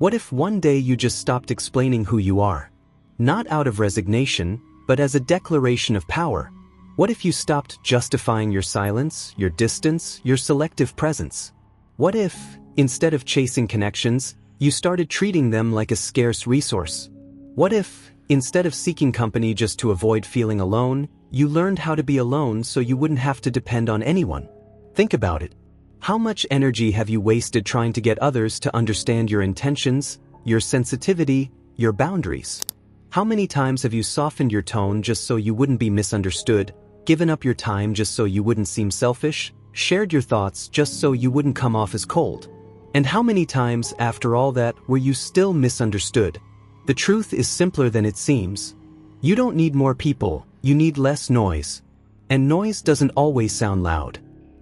What if one day you just stopped explaining who you are? Not out of resignation, but as a declaration of power. What if you stopped justifying your silence, your distance, your selective presence? What if, instead of chasing connections, you started treating them like a scarce resource? What if, instead of seeking company just to avoid feeling alone, you learned how to be alone so you wouldn't have to depend on anyone? Think about it. How much energy have you wasted trying to get others to understand your intentions, your sensitivity, your boundaries? How many times have you softened your tone just so you wouldn't be misunderstood, given up your time just so you wouldn't seem selfish, shared your thoughts just so you wouldn't come off as cold? And how many times, after all that, were you still misunderstood? The truth is simpler than it seems. You don't need more people, you need less noise. And noise doesn't always sound loud.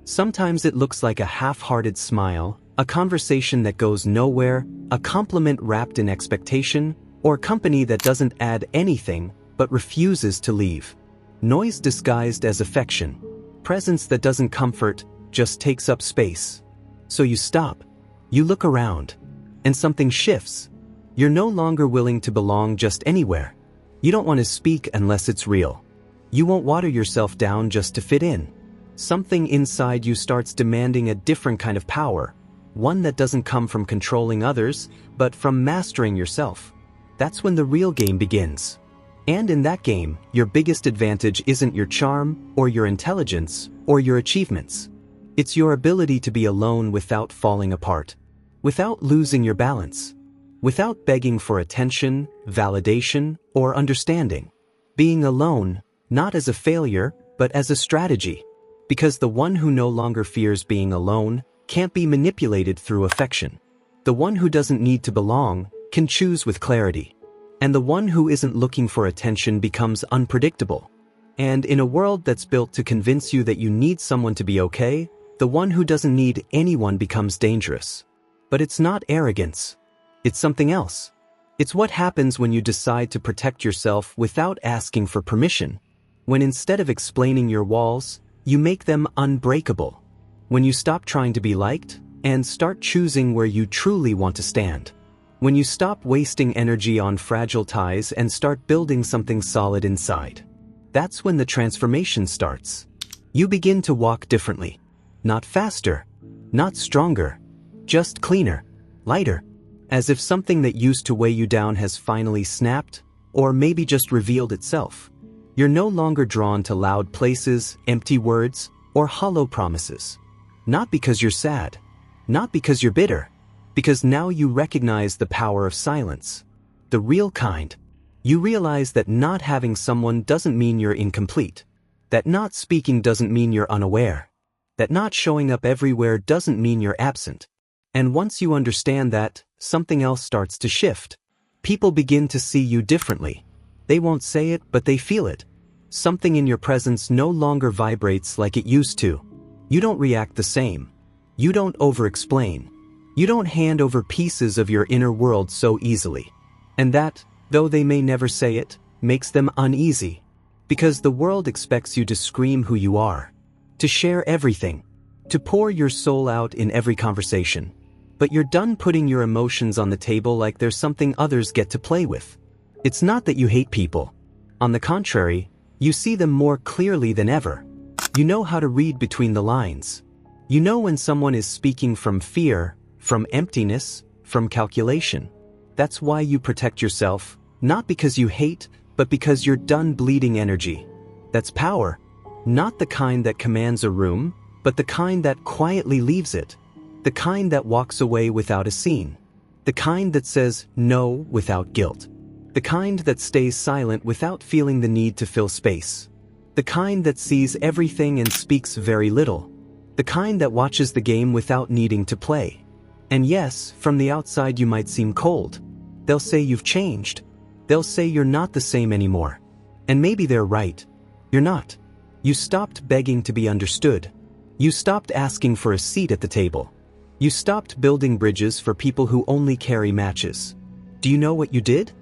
Sometimes it looks like a half-hearted smile, a conversation that goes nowhere, a compliment wrapped in expectation, or company that doesn't add anything but refuses to leave. Noise disguised as affection. Presence that doesn't comfort, just takes up space. So you stop. You look around. And something shifts. You're no longer willing to belong just anywhere. You don't want to speak unless it's real. You won't water yourself down just to fit in. Something inside you starts demanding a different kind of power. One that doesn't come from controlling others, but from mastering yourself. That's when the real game begins. And in that game, your biggest advantage isn't your charm, or your intelligence, or your achievements. It's your ability to be alone without falling apart. Without losing your balance. Without begging for attention, validation, or understanding. Being alone, not as a failure, but as a strategy. Because the one who no longer fears being alone can't be manipulated through affection. The one who doesn't need to belong can choose with clarity. And the one who isn't looking for attention becomes unpredictable. And in a world that's built to convince you that you need someone to be okay, the one who doesn't need anyone becomes dangerous. But it's not arrogance. It's something else. It's what happens when you decide to protect yourself without asking for permission. When instead of explaining your walls, you make them unbreakable. When you stop trying to be liked and start choosing where you truly want to stand. When you stop wasting energy on fragile ties and start building something solid inside. That's when the transformation starts. You begin to walk differently. Not faster, not stronger, just cleaner, lighter. As if something that used to weigh you down has finally snapped, or maybe just revealed itself. You're no longer drawn to loud places, empty words, or hollow promises. Not because you're sad, not because you're bitter. Because now you recognize the power of silence. The real kind. You realize that not having someone doesn't mean you're incomplete. That not speaking doesn't mean you're unaware. That not showing up everywhere doesn't mean you're absent. And once you understand that, something else starts to shift. People begin to see you differently. They won't say it, but they feel it. Something in your presence no longer vibrates like it used to. You don't react the same. You don't over-explain. You don't hand over pieces of your inner world so easily. And that, though they may never say it, makes them uneasy. Because the world expects you to scream who you are. To share everything. To pour your soul out in every conversation. But you're done putting your emotions on the table like there's something others get to play with. It's not that you hate people. On the contrary, you see them more clearly than ever. You know how to read between the lines. You know when someone is speaking from fear, from emptiness, from calculation. That's why you protect yourself, not because you hate, but because you're done bleeding energy. That's power. Not the kind that commands a room, but the kind that quietly leaves it. The kind that walks away without a scene. The kind that says no without guilt. The kind that stays silent without feeling the need to fill space. The kind that sees everything and speaks very little. The kind that watches the game without needing to play. And yes, from the outside you might seem cold. They'll say you've changed. They'll say you're not the same anymore. And maybe they're right. You're not. You stopped begging to be understood. You stopped asking for a seat at the table. You stopped building bridges for people who only carry matches. Do you know what you did?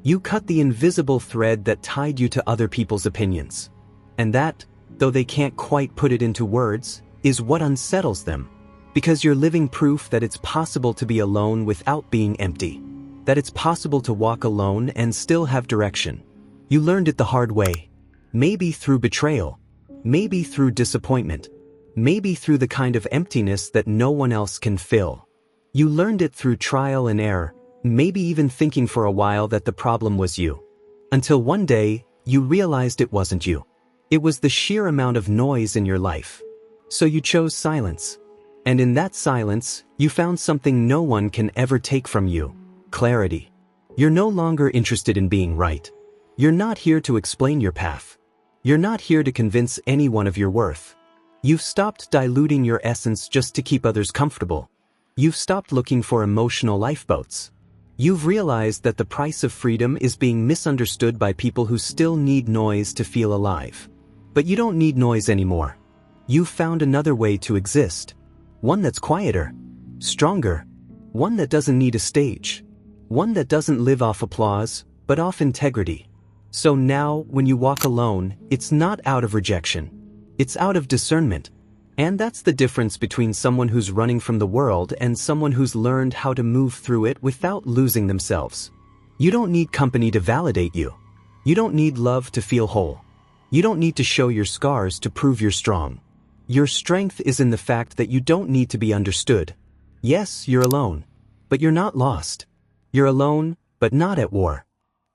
You cut the invisible thread that tied you to other people's opinions. And that, though they can't quite put it into words, is what unsettles them. Because you're living proof that it's possible to be alone without being empty. that it's possible to walk alone and still have direction. You learned it the hard way. Maybe through betrayal. Maybe through disappointment. Maybe through the kind of emptiness that no one else can fill. You learned it through trial and error, maybe even thinking for a while that the problem was you. Until one day, you realized it wasn't you. It was the sheer amount of noise in your life. So you chose silence. And in that silence, you found something no one can ever take from you: clarity. You're no longer interested in being right. You're not here to explain your path. You're not here to convince anyone of your worth. You've stopped diluting your essence just to keep others comfortable. You've stopped looking for emotional lifeboats. You've realized that the price of freedom is being misunderstood by people who still need noise to feel alive. But you don't need noise anymore. You've found another way to exist. One that's quieter, stronger, one that doesn't need a stage, one that doesn't live off applause, but off integrity. So now, when you walk alone, it's not out of rejection. It's out of discernment. And that's the difference between someone who's running from the world and someone who's learned how to move through it without losing themselves. You don't need company to validate you. You don't need love to feel whole. You don't need to show your scars to prove you're strong. Your strength is in the fact that you don't need to be understood. Yes, you're alone, but you're not lost. You're alone, but not at war.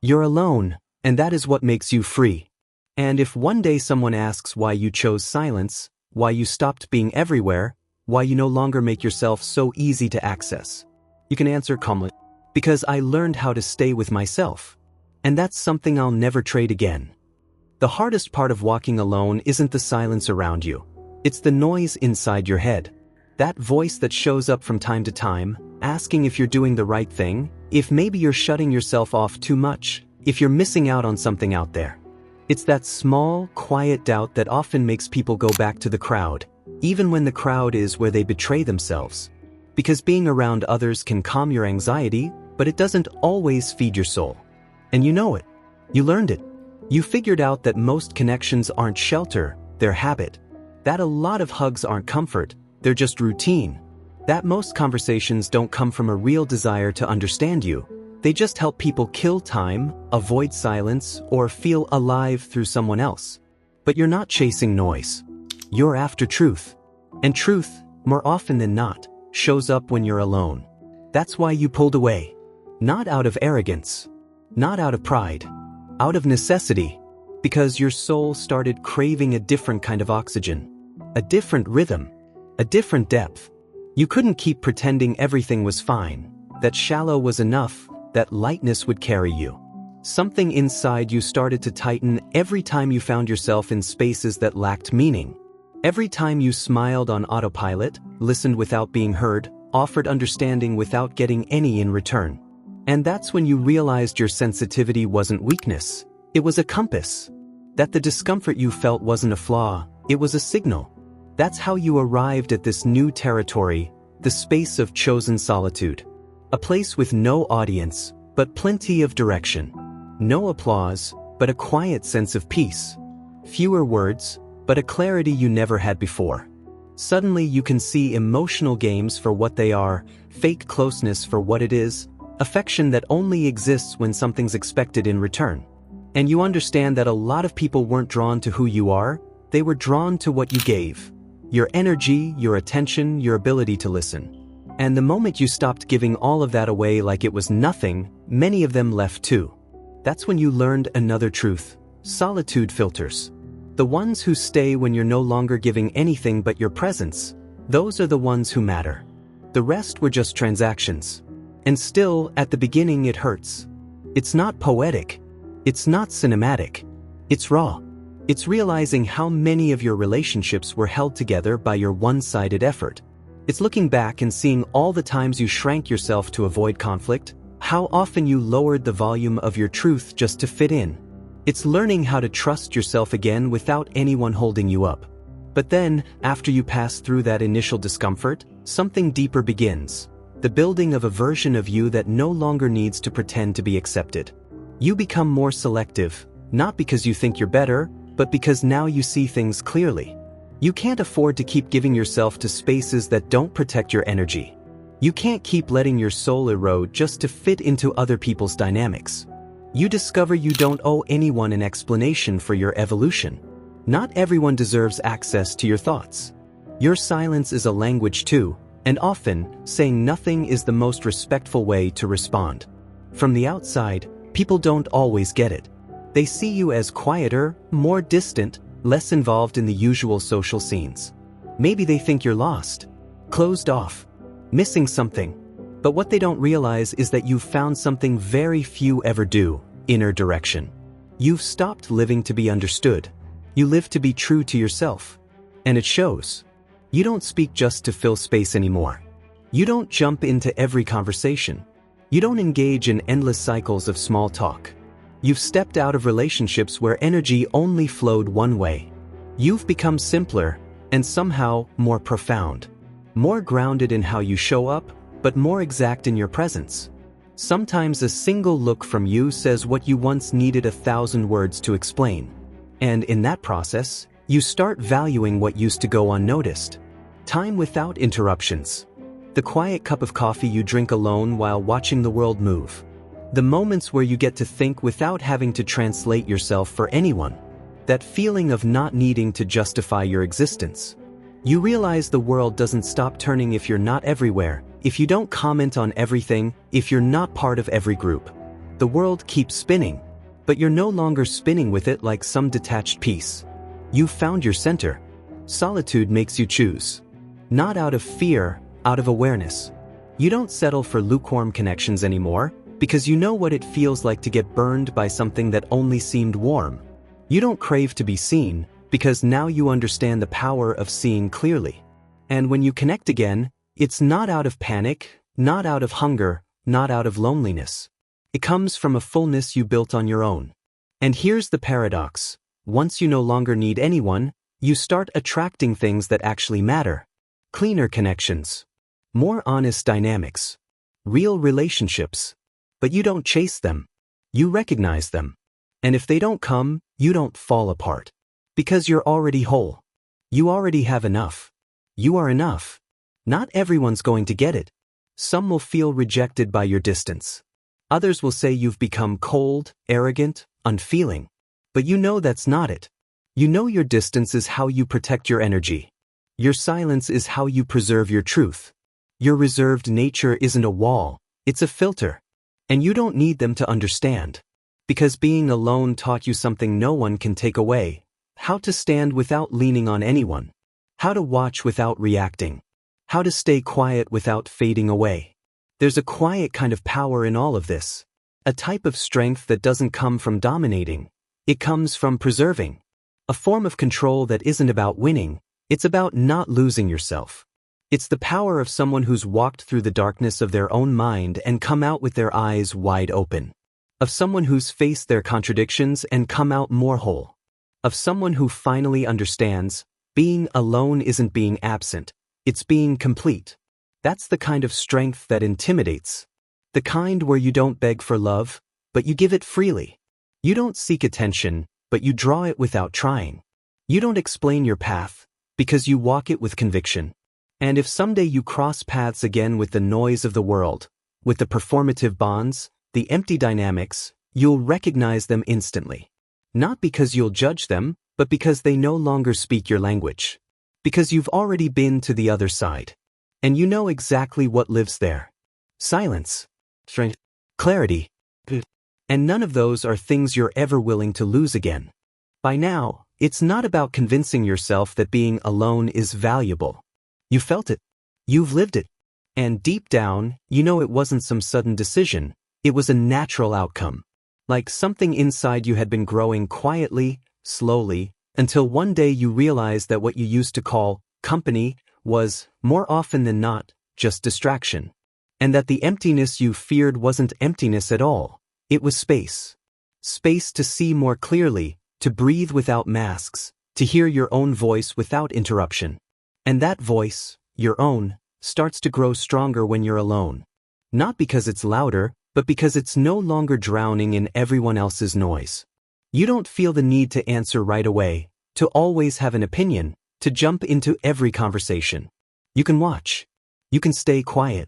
You're alone, and that is what makes you free. And if one day someone asks why you chose silence, why you stopped being everywhere, why you no longer make yourself so easy to access, you can answer calmly, because I learned how to stay with myself. And that's something I'll never trade again. The hardest part of walking alone isn't the silence around you. It's the noise inside your head. That voice that shows up from time to time, asking if you're doing the right thing, if maybe you're shutting yourself off too much, if you're missing out on something out there. It's that small, quiet doubt that often makes people go back to the crowd, even when the crowd is where they betray themselves. Because being around others can calm your anxiety, but it doesn't always feed your soul. And you know it. You learned it. You figured out that most connections aren't shelter, they're habit. That a lot of hugs aren't comfort, they're just routine. That most conversations don't come from a real desire to understand you. They just help people kill time, avoid silence, or feel alive through someone else. But you're not chasing noise. You're after truth. And truth, more often than not, shows up when you're alone. That's why you pulled away. Not out of arrogance. Not out of pride. Out of necessity. Because your soul started craving a different kind of oxygen. A different rhythm. A different depth. You couldn't keep pretending everything was fine, that shallow was enough, that lightness would carry you. Something inside you started to tighten every time you found yourself in spaces that lacked meaning. Every time you smiled on autopilot, listened without being heard, offered understanding without getting any in return. And that's when you realized your sensitivity wasn't weakness. It was a compass. That the discomfort you felt wasn't a flaw, it was a signal. That's how you arrived at this new territory, the space of chosen solitude. A place with no audience, but plenty of direction. No applause, but a quiet sense of peace. Fewer words, but a clarity you never had before. Suddenly you can see emotional games for what they are, fake closeness for what it is, affection that only exists when something's expected in return. And you understand that a lot of people weren't drawn to who you are, they were drawn to what you gave. Your energy, your attention, your ability to listen. And the moment you stopped giving all of that away like it was nothing, many of them left too. That's when you learned another truth. Solitude filters. The ones who stay when you're no longer giving anything but your presence, those are the ones who matter. The rest were just transactions. And still, at the beginning it hurts. It's not poetic. It's not cinematic. It's raw. It's realizing how many of your relationships were held together by your one-sided effort. It's looking back and seeing all the times you shrank yourself to avoid conflict, how often you lowered the volume of your truth just to fit in. It's learning how to trust yourself again without anyone holding you up. But then, after you pass through that initial discomfort, something deeper begins. The building of a version of you that no longer needs to pretend to be accepted. You become more selective, not because you think you're better, but because now you see things clearly. You can't afford to keep giving yourself to spaces that don't protect your energy. You can't keep letting your soul erode just to fit into other people's dynamics. You discover you don't owe anyone an explanation for your evolution. Not everyone deserves access to your thoughts. Your silence is a language too, and often, saying nothing is the most respectful way to respond. From the outside, people don't always get it. They see you as quieter, more distant, less involved in the usual social scenes. Maybe they think you're lost, closed off, missing something. But what they don't realize is that you've found something very few ever do: inner direction. You've stopped living to be understood. You live to be true to yourself. And it shows. You don't speak just to fill space anymore. You don't jump into every conversation. You don't engage in endless cycles of small talk. You've stepped out of relationships where energy only flowed one way. You've become simpler, and somehow more profound. More grounded in how you show up, but more exact in your presence. Sometimes a single look from you says what you once needed 1,000 words to explain. And in that process, you start valuing what used to go unnoticed. Time without interruptions. The quiet cup of coffee you drink alone while watching the world move. The moments where you get to think without having to translate yourself for anyone. That feeling of not needing to justify your existence. You realize the world doesn't stop turning if you're not everywhere, if you don't comment on everything, if you're not part of every group. The world keeps spinning, but you're no longer spinning with it like some detached piece. You've found your center. Solitude makes you choose. Not out of fear, out of awareness. You don't settle for lukewarm connections anymore, because you know what it feels like to get burned by something that only seemed warm. You don't crave to be seen, because now you understand the power of seeing clearly. And when you connect again, it's not out of panic, not out of hunger, not out of loneliness. It comes from a fullness you built on your own. And here's the paradox. Once you no longer need anyone, you start attracting things that actually matter. Cleaner connections. More honest dynamics. Real relationships. But you don't chase them. You recognize them. And if they don't come, you don't fall apart. Because you're already whole. You already have enough. You are enough. Not everyone's going to get it. Some will feel rejected by your distance. Others will say you've become cold, arrogant, unfeeling. But you know that's not it. You know your distance is how you protect your energy. Your silence is how you preserve your truth. Your reserved nature isn't a wall, it's a filter. And you don't need them to understand. Because being alone taught you something no one can take away. How to stand without leaning on anyone. How to watch without reacting. How to stay quiet without fading away. There's a quiet kind of power in all of this. A type of strength that doesn't come from dominating. It comes from preserving. A form of control that isn't about winning. It's about not losing yourself. It's the power of someone who's walked through the darkness of their own mind and come out with their eyes wide open. Of someone who's faced their contradictions and come out more whole. Of someone who finally understands, being alone isn't being absent, it's being complete. That's the kind of strength that intimidates. The kind where you don't beg for love, but you give it freely. You don't seek attention, but you draw it without trying. You don't explain your path, because you walk it with conviction. And if someday you cross paths again with the noise of the world, with the performative bonds, the empty dynamics, you'll recognize them instantly. Not because you'll judge them, but because they no longer speak your language. Because you've already been to the other side. And you know exactly what lives there. Silence. Strength. Clarity. And none of those are things you're ever willing to lose again. By now, it's not about convincing yourself that being alone is valuable. You felt it. You've lived it. And deep down, you know it wasn't some sudden decision. It was a natural outcome. Like something inside you had been growing quietly, slowly, until one day you realized that what you used to call company was, more often than not, just distraction. And that the emptiness you feared wasn't emptiness at all. It was space. Space to see more clearly, to breathe without masks, to hear your own voice without interruption. And that voice, your own, starts to grow stronger when you're alone. Not because it's louder, but because it's no longer drowning in everyone else's noise. You don't feel the need to answer right away, to always have an opinion, to jump into every conversation. You can watch. You can stay quiet.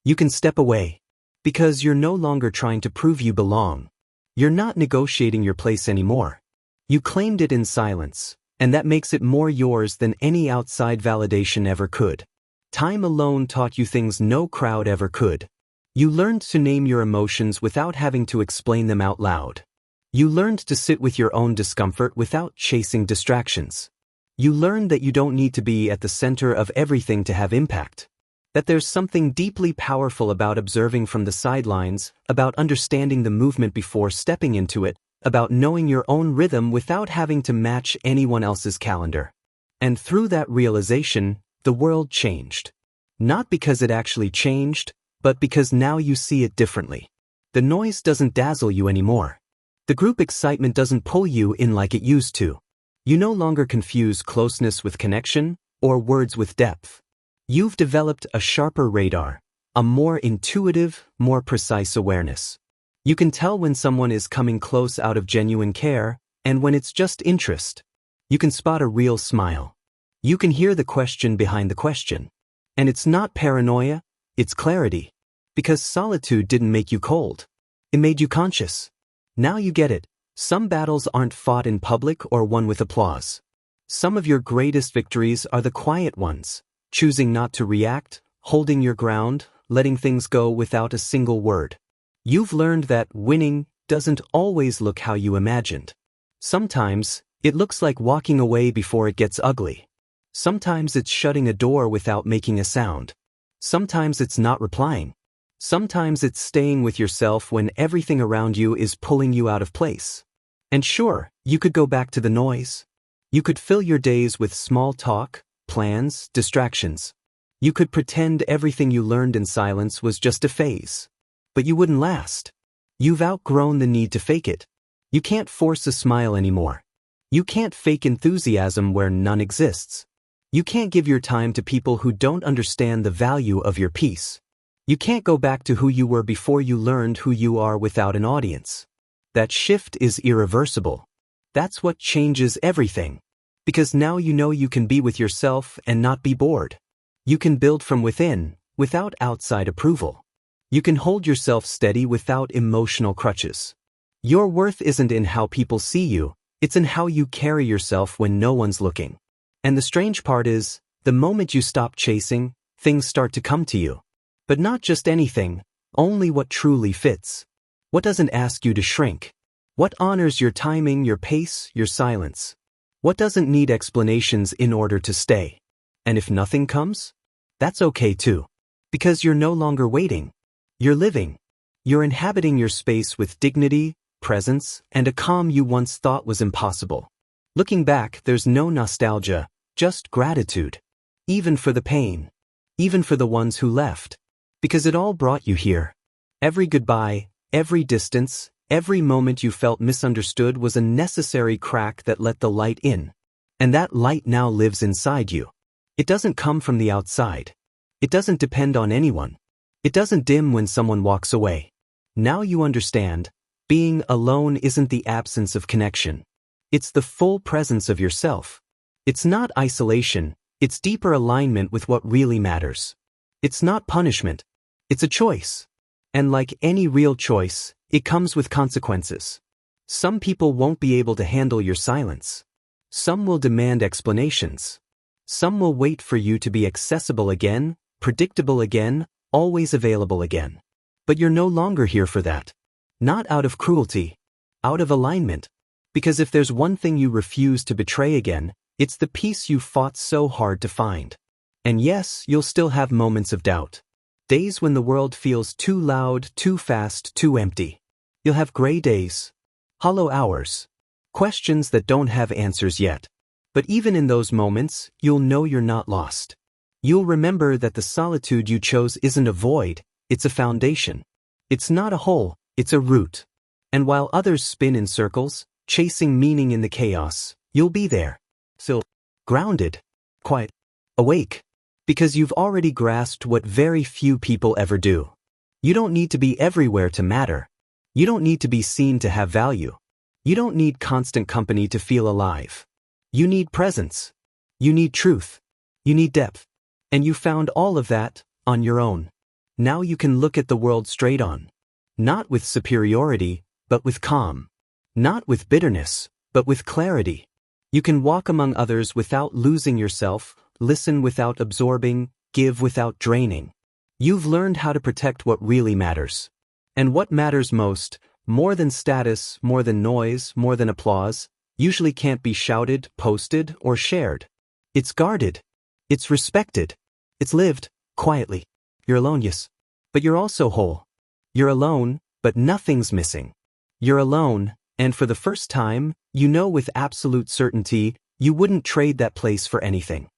You can step away. Because you're no longer trying to prove you belong. You're not negotiating your place anymore. You claimed it in silence, and that makes it more yours than any outside validation ever could. Time alone taught you things no crowd ever could. You learned to name your emotions without having to explain them out loud. You learned to sit with your own discomfort without chasing distractions. You learned that you don't need to be at the center of everything to have impact. That there's something deeply powerful about observing from the sidelines, about understanding the movement before stepping into it, about knowing your own rhythm without having to match anyone else's calendar. And through that realization, the world changed. Not because it actually changed, but because now you see it differently. The noise doesn't dazzle you anymore. The group excitement doesn't pull you in like it used to. You no longer confuse closeness with connection, or words with depth. You've developed a sharper radar, a more intuitive, more precise awareness. You can tell when someone is coming close out of genuine care, and when it's just interest. You can spot a real smile. You can hear the question behind the question. And it's not paranoia, it's clarity. Because solitude didn't make you cold. It made you conscious. Now you get it. Some battles aren't fought in public or won with applause. Some of your greatest victories are the quiet ones. Choosing not to react, holding your ground, letting things go without a single word. You've learned that winning doesn't always look how you imagined. Sometimes, it looks like walking away before it gets ugly. Sometimes it's shutting a door without making a sound. Sometimes it's not replying. Sometimes it's staying with yourself when everything around you is pulling you out of place. And sure, you could go back to the noise. You could fill your days with small talk, plans, distractions. You could pretend everything you learned in silence was just a phase. But you wouldn't last. You've outgrown the need to fake it. You can't force a smile anymore. You can't fake enthusiasm where none exists. You can't give your time to people who don't understand the value of your peace. You can't go back to who you were before you learned who you are without an audience. That shift is irreversible. That's what changes everything. Because now you know you can be with yourself and not be bored. You can build from within, without outside approval. You can hold yourself steady without emotional crutches. Your worth isn't in how people see you, it's in how you carry yourself when no one's looking. And the strange part is, the moment you stop chasing, things start to come to you. But not just anything, only what truly fits. What doesn't ask you to shrink? What honors your timing, your pace, your silence? What doesn't need explanations in order to stay? And if nothing comes? That's okay too. Because you're no longer waiting. You're living. You're inhabiting your space with dignity, presence, and a calm you once thought was impossible. Looking back, there's no nostalgia, just gratitude. Even for the pain. Even for the ones who left. Because it all brought you here. Every goodbye, every distance, every moment you felt misunderstood was a necessary crack that let the light in. And that light now lives inside you. It doesn't come from the outside. It doesn't depend on anyone. It doesn't dim when someone walks away. Now you understand, being alone isn't the absence of connection. It's the full presence of yourself. It's not isolation, it's deeper alignment with what really matters. It's not punishment. It's a choice. And like any real choice, it comes with consequences. Some people won't be able to handle your silence. Some will demand explanations. Some will wait for you to be accessible again, predictable again, always available again. But you're no longer here for that. Not out of cruelty. Out of alignment. Because if there's one thing you refuse to betray again, it's the peace you fought so hard to find. And yes, you'll still have moments of doubt. Days when the world feels too loud, too fast, too empty. You'll have gray days. Hollow hours. Questions that don't have answers yet. But even in those moments, you'll know you're not lost. You'll remember that the solitude you chose isn't a void, it's a foundation. It's not a hole, it's a root. And while others spin in circles, chasing meaning in the chaos, you'll be there. Still, grounded, quiet, awake. Because you've already grasped what very few people ever do. You don't need to be everywhere to matter. You don't need to be seen to have value. You don't need constant company to feel alive. You need presence. You need truth. You need depth. And you found all of that on your own. Now you can look at the world straight on. Not with superiority, but with calm. Not with bitterness, but with clarity. You can walk among others without losing yourself, listen without absorbing, give without draining. You've learned how to protect what really matters. And what matters most, more than status, more than noise, more than applause, usually can't be shouted, posted, or shared. It's guarded. It's respected. It's lived, quietly. You're alone, yes. But you're also whole. You're alone, but nothing's missing. You're alone, and for the first time, you know with absolute certainty, you wouldn't trade that place for anything.